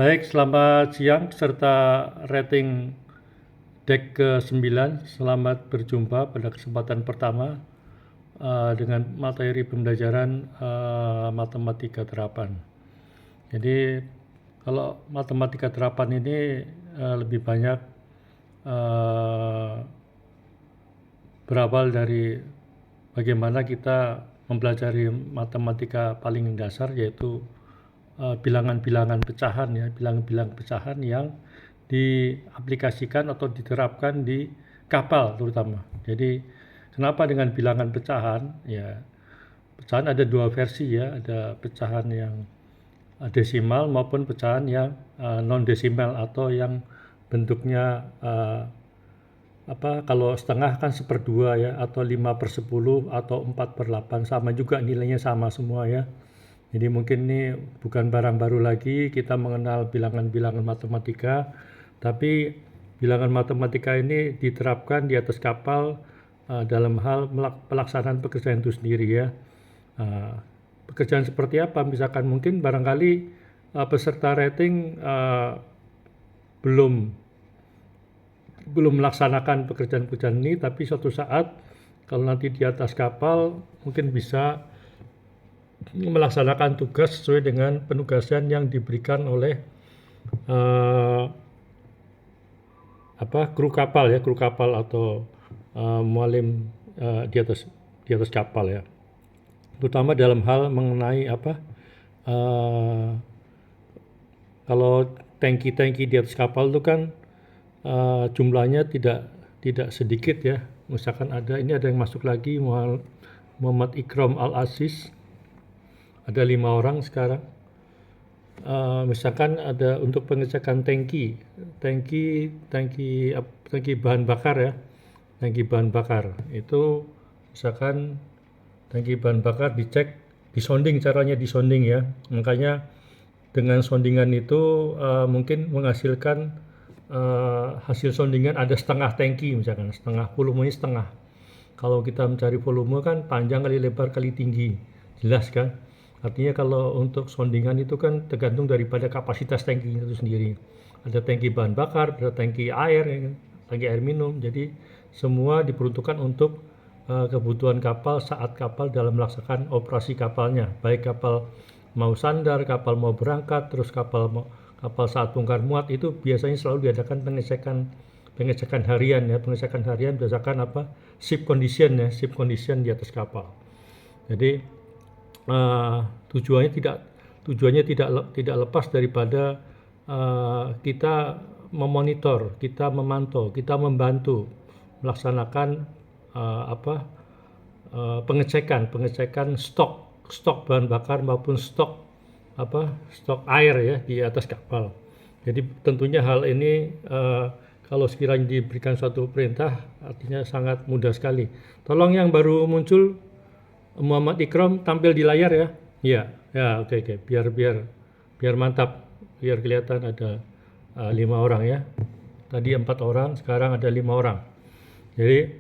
Baik, selamat siang serta rating deck ke-9. Selamat berjumpa pada kesempatan pertama dengan materi pembelajaran matematika terapan. Jadi kalau matematika terapan ini lebih banyak berawal dari bagaimana kita mempelajari matematika paling dasar, yaitu bilangan-bilangan pecahan ya, bilangan-bilangan pecahan yang diaplikasikan atau diterapkan di kapal terutama. Jadi kenapa dengan bilangan pecahan? Ya, pecahan ada dua versi ya, ada pecahan yang desimal maupun pecahan yang non desimal atau yang bentuknya kalau setengah kan 1/2 ya, atau 5/10 atau 4/8, sama juga nilainya sama semua ya. Jadi mungkin ini bukan barang baru lagi kita mengenal bilangan-bilangan matematika, tapi bilangan matematika ini diterapkan di atas kapal dalam hal pelaksanaan pekerjaan itu sendiri ya. Pekerjaan seperti apa? Misalkan mungkin barangkali peserta rating belum melaksanakan pekerjaan-pekerjaan ini, tapi suatu saat kalau nanti di atas kapal mungkin bisa melaksanakan tugas sesuai dengan penugasan yang diberikan oleh kru kapal ya, kru kapal atau mualim di atas kapal ya. Terutama dalam hal mengenai kalau tangki-tangki di atas kapal itu kan jumlahnya tidak sedikit ya. Misalkan ini ada yang masuk lagi, Muhammad Ikram Al-Aziz, ada 5 orang sekarang. Misalkan ada untuk pengecekan tangki bahan bakar ya, tangki bahan bakar itu, misalkan tangki bahan bakar dicek, caranya disonding ya. Makanya dengan sondingan itu mungkin menghasilkan hasil sondingan ada setengah tangki, misalkan setengah, volumenya setengah. Kalau kita mencari volume kan panjang kali lebar kali tinggi, jelas kan. Artinya kalau untuk sondingan itu kan tergantung daripada kapasitas tangki itu sendiri. Ada tangki bahan bakar, ada tangki air, ya kan? Tangki air minum. Jadi semua diperuntukkan untuk kebutuhan kapal saat kapal dalam melaksanakan operasi kapalnya. Baik kapal mau sandar, kapal mau berangkat, terus kapal saat bongkar muat, itu biasanya selalu diadakan pengecekan harian ya, pengecekan harian berdasarkan ship condition ya, ship condition di atas kapal. Jadi tujuannya tidak lepas daripada kita memonitor, kita memantau, kita membantu melaksanakan pengecekan stok bahan bakar maupun stok air ya di atas kapal. Jadi tentunya hal ini kalau sekiranya diberikan suatu perintah, artinya sangat mudah sekali. Tolong yang baru muncul Muhammad Ikram tampil di layar ya. Iya, ya, oke. Biar mantap, biar kelihatan ada 5 orang ya. Tadi 4 orang, sekarang ada 5 orang. Jadi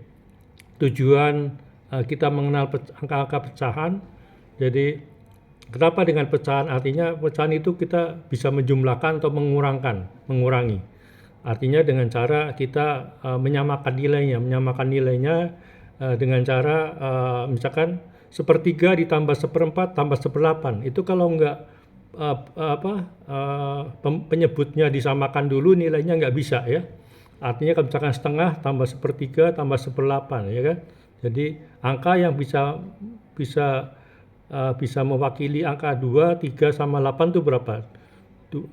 tujuan kita mengenal angka-angka pecahan. Jadi kenapa dengan pecahan? Artinya pecahan itu kita bisa menjumlahkan atau mengurangi. Artinya dengan cara kita menyamakan nilainya dengan cara misalkan 1/3 ditambah 1/4 tambah 1/8. Itu kalau enggak penyebutnya disamakan dulu, nilainya enggak bisa ya. Artinya kalau misalkan setengah tambah 1/3 tambah 1/8 ya kan. Jadi angka yang bisa mewakili angka 2, 3 sama 8 itu berapa?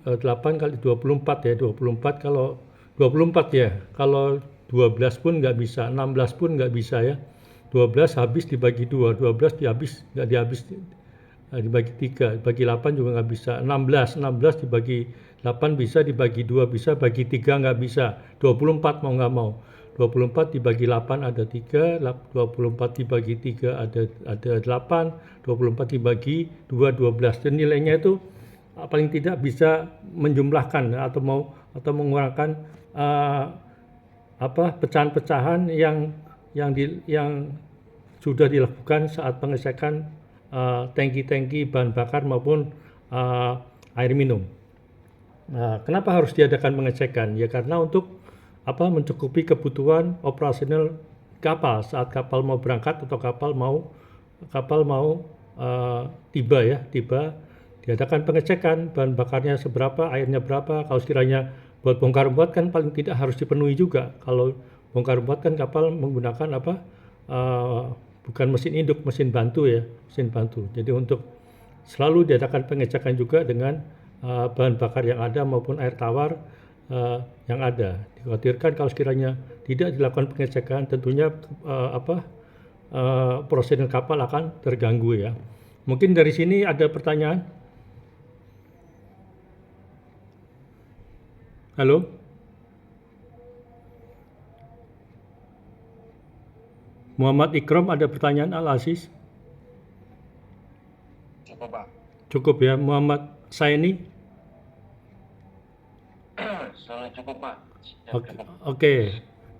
8 kali 24 ya, 24 kalau 24 ya. Kalau 12 pun nggak bisa, 16 pun nggak bisa ya. 12 habis dibagi 2, 12 nggak dibagi 3, dibagi 8 juga nggak bisa. 16 dibagi 8 bisa, dibagi 2 bisa, bagi 3 nggak bisa. 24 mau nggak mau. 24 dibagi 8 ada 3, 24 dibagi 3 ada 8, 24 dibagi 2, 12. Dan nilainya itu paling tidak bisa menjumlahkan atau mengurangkan pecahan-pecahan yang sudah dilakukan saat pengecekan tangki-tangki bahan bakar maupun air minum. Nah, kenapa harus diadakan pengecekan? Ya karena untuk mencukupi kebutuhan operasional kapal saat kapal mau berangkat atau kapal mau tiba diadakan pengecekan bahan bakarnya seberapa, airnya berapa. Kalau sekiranya buat bongkar muat kan paling tidak harus dipenuhi juga. Kalau bongkar muat kan kapal menggunakan eh, bukan mesin induk, mesin bantu ya, mesin bantu. Jadi untuk selalu diadakan pengecekan juga dengan bahan bakar yang ada maupun air tawar yang ada. Dikhawatirkan kalau sekiranya tidak dilakukan pengecekan, tentunya operasional kapal akan terganggu ya. Mungkin dari sini ada pertanyaan? Halo? Muhammad Ikram ada pertanyaan Al-Aziz? Cukup, Pak. Cukup ya. Muhammad Saini? Sudah cukup, Pak. Oke, oke.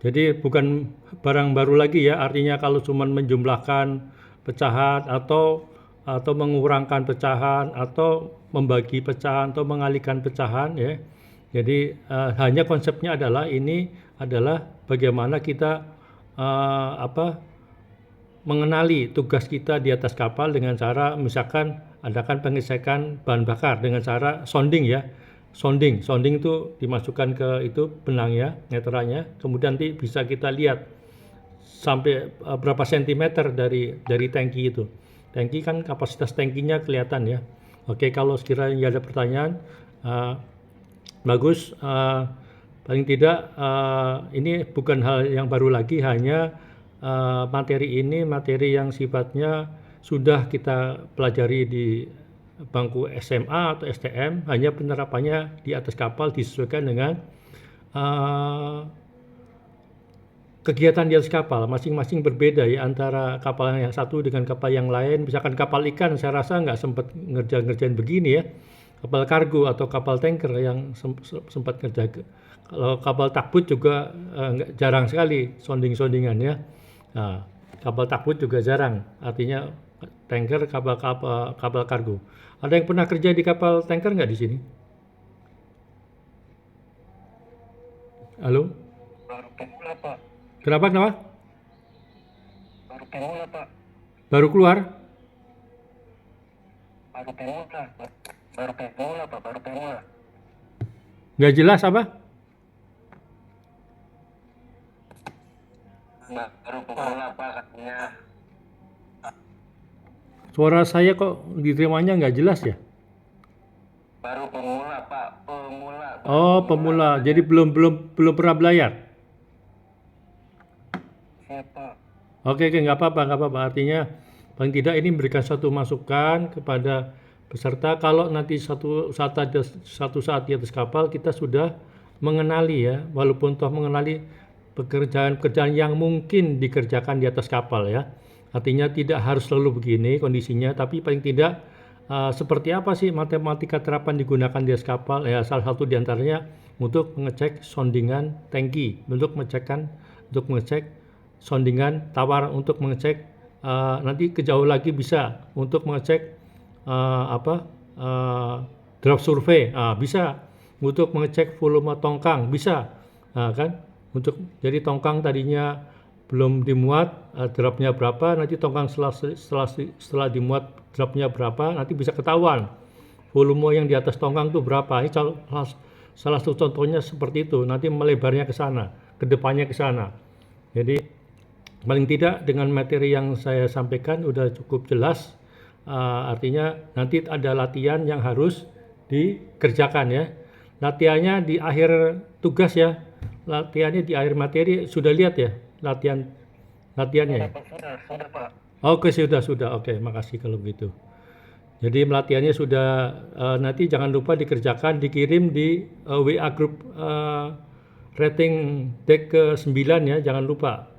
Jadi bukan barang baru lagi ya. Artinya kalau cuma menjumlahkan pecahan atau mengurangkan pecahan atau membagi pecahan atau mengalihkan pecahan ya. Jadi hanya konsepnya adalah ini adalah bagaimana kita mengenali tugas kita di atas kapal dengan cara misalkan adakan pengecekan bahan bakar dengan cara sounding ya. Sounding itu dimasukkan ke itu benangnya, meterannya, kemudian nanti bisa kita lihat sampai berapa sentimeter dari tangki itu. Tangki kan kapasitas tangkinya kelihatan ya. Oke, kalau sekiranya ada pertanyaan, bagus. Paling tidak ini bukan hal yang baru lagi, hanya materi ini materi yang sifatnya sudah kita pelajari di bangku SMA atau STM, hanya penerapannya di atas kapal disesuaikan dengan kegiatan di atas kapal. Masing-masing berbeda ya antara kapal yang satu dengan kapal yang lain. Misalkan kapal ikan saya rasa nggak sempat ngerjain begini ya. Kapal kargo atau kapal tanker yang sempat ngerjain. Kalau kapal takbut juga jarang sekali soundingan ya. Nah, kapal takbut juga jarang. Artinya tanker, kapal kargo. Ada yang pernah kerja di kapal tanker nggak di sini? Halo? Baru pemula, Pak. Kenapa? Baru pemula, Pak. Baru keluar? Baru pemula, Pak. Baru pemula, Pak. Baru pemula. Nggak jelas apa? Baru pemula, Pak, katanya. Suara saya kok diterimanya nggak jelas ya? Baru pemula, Pak. Pemula. Oh, pemula. Jadi belum pernah belajar. Siapa? Oke, nggak apa-apa. Artinya paling tidak ini memberikan suatu masukan kepada peserta kalau nanti satu saat di atas kapal kita sudah mengenali ya, walaupun toh mengenali pekerjaan-pekerjaan yang mungkin dikerjakan di atas kapal ya. Artinya tidak harus selalu begini kondisinya, tapi paling tidak seperti apa sih matematika terapan digunakan di atas kapal? Ya, salah satu diantaranya untuk mengecek soundingan tangki, untuk mengecek soundingan tawar, untuk mengecek nanti kejauh lagi bisa untuk mengecek drop survey, bisa untuk mengecek volume tongkang, bisa kan untuk jadi tongkang tadinya belum dimuat dropnya berapa, nanti tongkang setelah dimuat dropnya berapa, nanti bisa ketahuan volume yang di atas tongkang itu berapa. Ini salah satu contohnya seperti itu, nanti melebarnya ke sana, ke depannya ke sana. Jadi paling tidak dengan materi yang saya sampaikan udah cukup jelas. Artinya nanti ada latihan yang harus dikerjakan ya. Latihannya di akhir tugas ya. Latihannya di akhir materi sudah lihat ya latihannya ya. Sudah, Pak. Oke, sudah. Oke, makasih kalau begitu. Jadi latihannya sudah, nanti jangan lupa dikerjakan, dikirim di WA grup rating deck ke-9 ya, jangan lupa.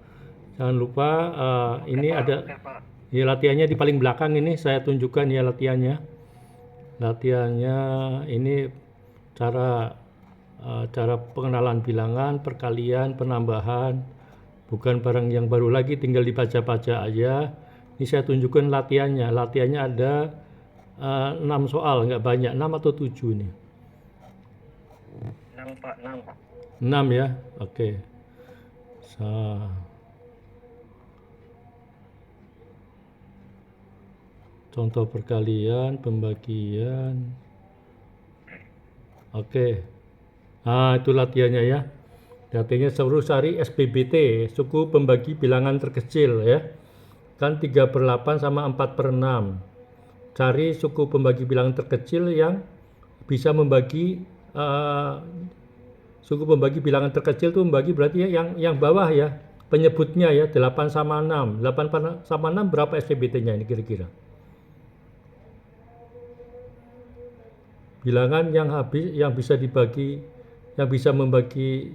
Ini ada ya, latihannya di paling belakang ini saya tunjukkan ya latihannya. Latihannya ini cara pengenalan bilangan, perkalian, penambahan, bukan barang yang baru lagi tinggal dibaca-baca aja. Ini saya tunjukkan latihannya. Latihannya ada 6 soal, nggak banyak, 6 atau 7 nih. 6 Pak, 6. 6 ya. Oke. Contoh perkalian, pembagian. Oke. Nah, itu latihannya ya. Latihannya suruh cari SPBT, suku pembagi bilangan terkecil ya. Kan 3/8 sama 4/6. Cari suku pembagi bilangan terkecil yang bisa membagi suku pembagi bilangan terkecil itu membagi berarti ya yang bawah ya. Penyebutnya ya 8 sama 6. 8 sama 6 berapa SPBT-nya ini kira-kira? Bilangan yang bisa dibagi, yang bisa membagi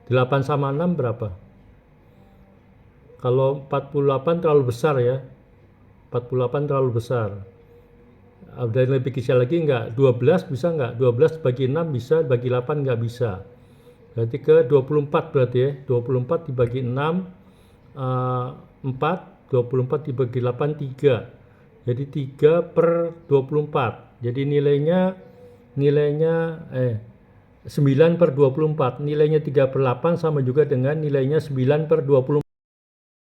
8 sama 6 berapa? Kalau 48 terlalu besar ya. 48 terlalu besar. Ada yang lebih kecil lagi enggak? 12 bisa enggak? 12 bagi 6 bisa, bagi 8 enggak bisa. Berarti ke 24 berarti ya. 24 dibagi 6 4, 24 dibagi 8 3. Jadi 3/24. Jadi nilainya 9/24. Nilainya 3/8 sama juga dengan nilainya 9/24.